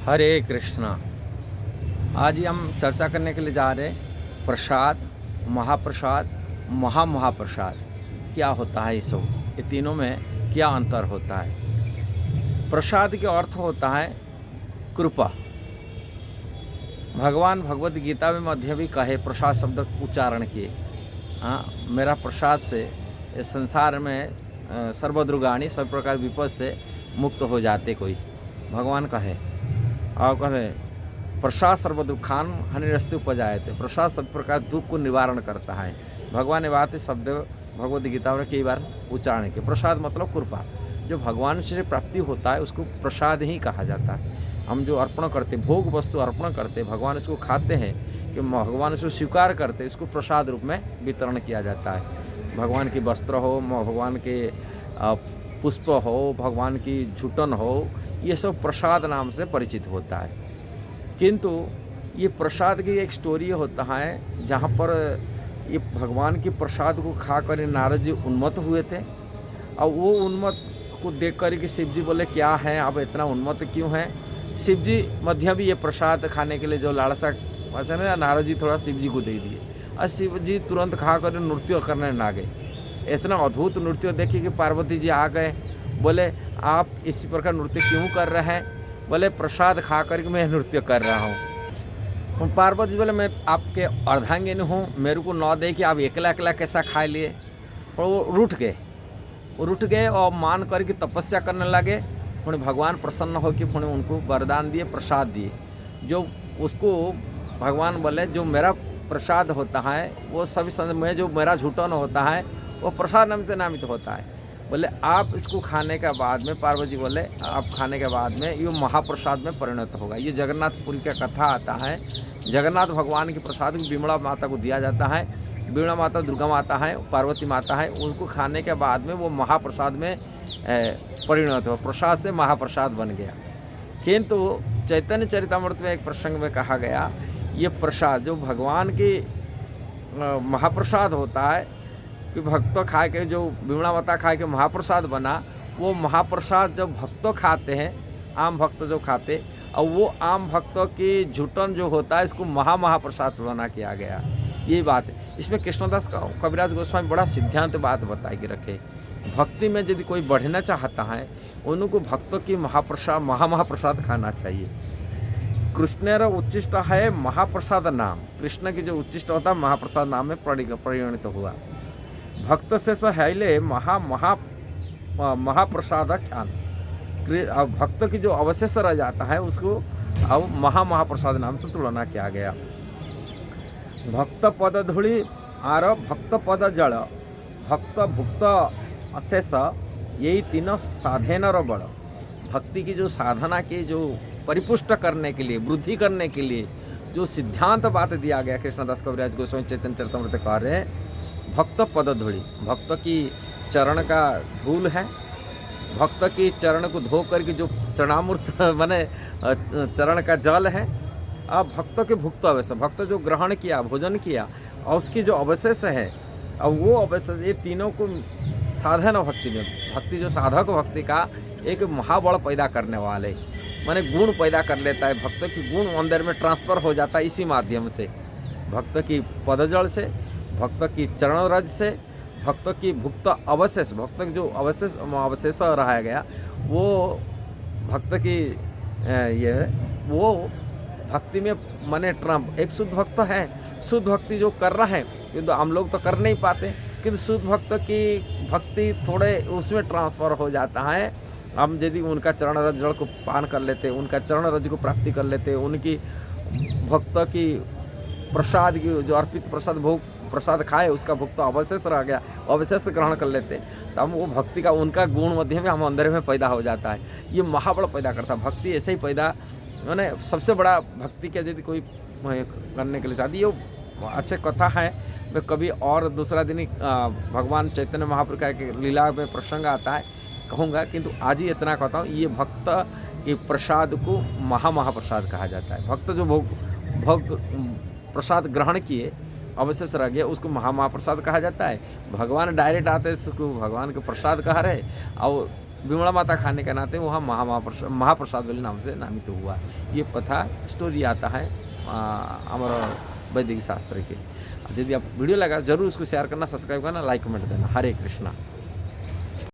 हरे कृष्णा। आज ही हम चर्चा करने के लिए जा रहे हैं प्रसाद, महाप्रसाद, महाप्रसाद क्या होता है। ये सब ये तीनों में क्या अंतर होता है। प्रसाद के अर्थ होता है कृपा। भगवान भगवत गीता में मध्य भी कहे प्रसाद शब्द उच्चारण किए। हाँ, मेरा प्रसाद से इस संसार में सर्वद्रुगाणी सब प्रकार विपद से मुक्त हो जाते कोई, भगवान कहे। और कहे प्रसाद सर्वदुखान हनिरस्ते उपजाए थे। प्रसाद सब प्रकार दुख को निवारण करता है। भगवान ने बात शब्द भगवद गीता में कई बार उच्चारण किए। प्रसाद मतलब कृपा। जो भगवान से प्राप्ति होता है उसको प्रसाद ही कहा जाता है। हम जो अर्पण करते, भोग वस्तु अर्पण करते, भगवान इसको खाते हैं कि भगवान इसको स्वीकार करते, इसको प्रसाद रूप में वितरण किया जाता है। भगवान की वस्त्र हो, भगवान के पुष्प हो, भगवान की झूठन हो, ये सब प्रसाद नाम से परिचित होता है। किंतु ये प्रसाद की एक स्टोरी होता है जहाँ पर ये भगवान के प्रसाद को खा कर नारद जी उन्मत्त हुए थे। और वो उन्मत्त को देख कर कि शिव जी बोले क्या है, आप इतना उन्मत्त क्यों हैं। शिव जी मध्य भी ये प्रसाद खाने के लिए जो लालसा ना, नारद जी थोड़ा शिव जी को दे दिए और शिव जी तुरंत खा कर नृत्य करने लगे। इतना अद्भुत नृत्य देखिए कि पार्वती जी आ गए, बोले आप इसी प्रकार नृत्य क्यों कर रहे हैं। बोले प्रसाद खा कर मैं नृत्य कर रहा हूँ। पार्वती जी बोले मैं आपके अर्धांगिनी हूँ, मेरे को न दे कि आप अकेला अकेला कैसा खा लिए। और वो रूठ गए और मान कर के तपस्या करने लगे। फिर भगवान प्रसन्न हो कि फिर उनको वरदान दिए, प्रसाद दिए। जो उसको भगवान बोले जो मेरा प्रसाद होता है वो सभी में जो मेरा झूठन होता है वो प्रसाद नामित होता है। बोले आप इसको खाने के बाद में, पार्वती बोले आप खाने के बाद में ये महाप्रसाद में परिणत होगा। ये जगन्नाथपुरी का कथा आता है। जगन्नाथ भगवान के प्रसाद विमला माता को दिया जाता है। विमला माता दुर्गा माता है, पार्वती माता है, उनको खाने के बाद में वो महाप्रसाद में परिणत हुआ, प्रसाद से महाप्रसाद बन गया। किंतु चैतन्य चरितामृत में एक प्रसंग में कहा गया ये प्रसाद जो भगवान की महाप्रसाद होता है कि भक्त खा के, जो विमला माता खा के महाप्रसाद बना, वो महाप्रसाद जब भक्त खाते हैं, आम भक्त जो खाते, और वो आम भक्तों की झूठन जो होता है इसको महाप्रसाद बना किया गया। ये बात है। इसमें कृष्णदास कविराज गोस्वामी बड़ा सिद्धांत बात बताई के रखे। भक्ति में यदि कोई बढ़ना चाहता है उनको भक्तों की महाप्रसाद खाना चाहिए। कृष्णेर उच्चिष्ट है महाप्रसाद नाम। कृष्ण की जो उच्चिष्ट होता है महाप्रसाद नाम में परिणित हुआ। भक्त से सहले महाप्रसाद ख्यान। भक्त की जो अवशेष रह जाता है उसको अब महाप्रसाद नाम से तुलना किया गया। भक्त पद धूलि आर भक्त पद जल, भक्त भुक्त अशेष, यही तीनों साधन बड़। भक्ति की जो साधना की जो परिपुष्ट करने के लिए, वृद्धि करने के लिए जो सिद्धांत बात दिया गया कृष्णदास कविराज गोस्वामी चैतन्य चरितामृत कह रहे हैं भक्त पद धूलि, भक्त की चरण का धूल है। भक्त की चरण को धो करके जो चरणामूर्त बने चरण का जल है। अब भक्त के भुक्त अवशेष, भक्त जो ग्रहण किया, भोजन किया, और उसकी जो अवशेष है, अब वो अवशेष ये तीनों को साधन भक्ति में, भक्ति जो साधक भक्ति का एक महाबल पैदा करने वाले माने गुण पैदा कर लेता है। भक्त की गुण अंदर में ट्रांसफर हो जाता है इसी माध्यम से, भक्त की पदजल से, भक्त की चरण रज से, भक्त की भुक्त अवशेष, भक्त की जो अवशेष रहा गया वो भक्त की ये वो भक्ति में माने एक शुद्ध भक्त है। शुद्ध भक्ति जो कर रहा है किंतु हम लोग तो कर नहीं पाते, किंतु शुद्ध भक्त की भक्ति थोड़े उसमें ट्रांसफ़र हो जाता है। हम यदि उनका चरण रज जल को पान कर लेते, उनका चरण रज को प्राप्ति कर लेते, उनकी भक्त की प्रसाद की जो अर्पित प्रसाद भोग प्रसाद खाए उसका भुक्त अवशेष रह गया, अवशेष ग्रहण कर लेते, तो हम वो भक्ति का उनका गुण मध्य में हम अंदर में पैदा हो जाता है। ये महाबल पैदा करता है। भक्ति ऐसे ही पैदा मैंने सबसे बड़ा भक्ति के यदि कोई करने के लिए चाहती, ये अच्छे कथा है। मैं कभी और दूसरा दिन भगवान चैतन्य महाप्रभु का एक लीला में प्रसंग आता है कहूँगा, किंतु आज ही इतना कहता हूँ ये भक्त के प्रसाद को महाप्रसाद कहा जाता है। भक्त जो भोग प्रसाद ग्रहण किए अवशेष रह गया उसको महाप्रसाद कहा जाता है। भगवान डायरेक्ट आते हैं उसको भगवान के प्रसाद कह रहे, और विमला माता खाने के नाते वहाँ महाप्रसाद वाले नाम से नामित हुआ। ये कथा स्टोरी आता है हमारा वैदिक शास्त्र के। यदि आप वीडियो लगा जरूर उसको शेयर करना, सब्सक्राइब करना, लाइक कमेंट देना। हरे कृष्णा।